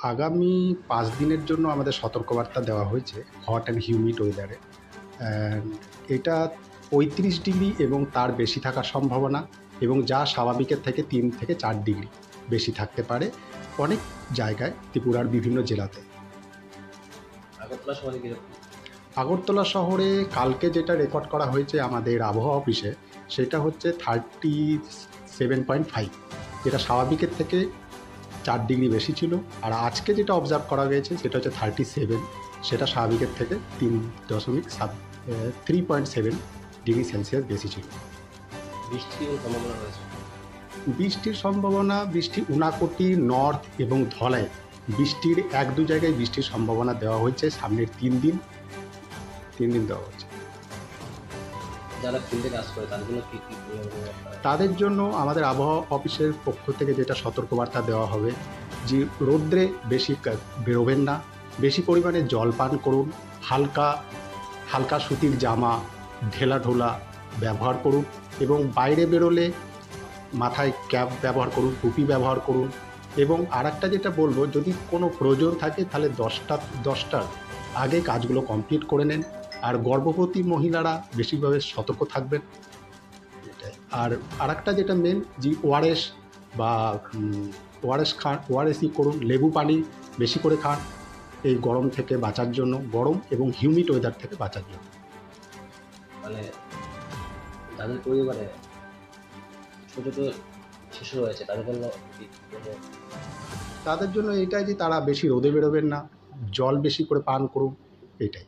আগামী ৫ দিনের জন্য আমাদের সতর্কবার্তা দেওয়া হয়েছে হট অ্যান্ড হিউমিড ওয়েদারে। অ্যান্ড এটা ৩৫ ডিগ্রি এবং তার বেশি থাকার সম্ভাবনা, এবং যা স্বাভাবিকের থেকে ৩ থেকে ৪ ডিগ্রি বেশি থাকতে পারে অনেক জায়গায় ত্রিপুরার বিভিন্ন জেলাতে। আগরতলা শহরে কিরকম? আগরতলা শহরে কালকে যেটা রেকর্ড করা হয়েছে আমাদের আবহাওয়া অফিসে, সেটা হচ্ছে 37.5, যেটা স্বাভাবিকের থেকে ৪ ডিগ্রি বেশি ছিল। আর আজকে যেটা অবজার্ভ করা গেছে সেটা হচ্ছে 37, সেটা স্বাভাবিকের থেকে 3.7 ডিগ্রি সেলসিয়াস বেশি ছিল। বৃষ্টির সম্ভাবনা রয়েছে? বৃষ্টির সম্ভাবনা, উনাকোটি, নর্থ এবং ধলাই বৃষ্টির ১-২ জায়গায় বৃষ্টির সম্ভাবনা দেওয়া হয়েছে সামনের ৩ দিন দেওয়া হচ্ছে। যারা ফিল্ডে কাজ করে তাদের জন্য কি তাদের জন্য আমাদের আবহাওয়া অফিসের পক্ষ থেকে যেটা সতর্কবার্তা দেওয়া হবে যে রৌদ্রে বেশি বেরোবেন না, বেশি পরিমাণে জল পান করুন, হালকা সুতির জামা ঢেলাঢোলা ব্যবহার করুন, এবং বাইরে বেরোলে মাথায় ক্যাপ ব্যবহার করুন, টুপি ব্যবহার করুন। এবং আরেকটা যেটা বলবো, যদি কোনো প্রয়োজন থাকে তাহলে 10টার আগে কাজগুলো কমপ্লিট করে নেন। আর গর্ভবতী মহিলারা বেশিভাবে সতর্ক থাকবেন। আর আরেকটা যেটা মেন, যে ওআরএস বা ওআরএস খান, ওআরএসই করুন, লেবু পানি বেশি করে খান এই গরম থেকে বাঁচার জন্য, গরম এবং হিউমিড ওয়েদার থেকে বাঁচার জন্য। মানে যাদের পরিবারে ছোট ছোট শিশু রয়েছে তাদের জন্য এটাই যে তারা বেশি রোদে বেরোবেন না, জল বেশি করে পান করুন, এটাই।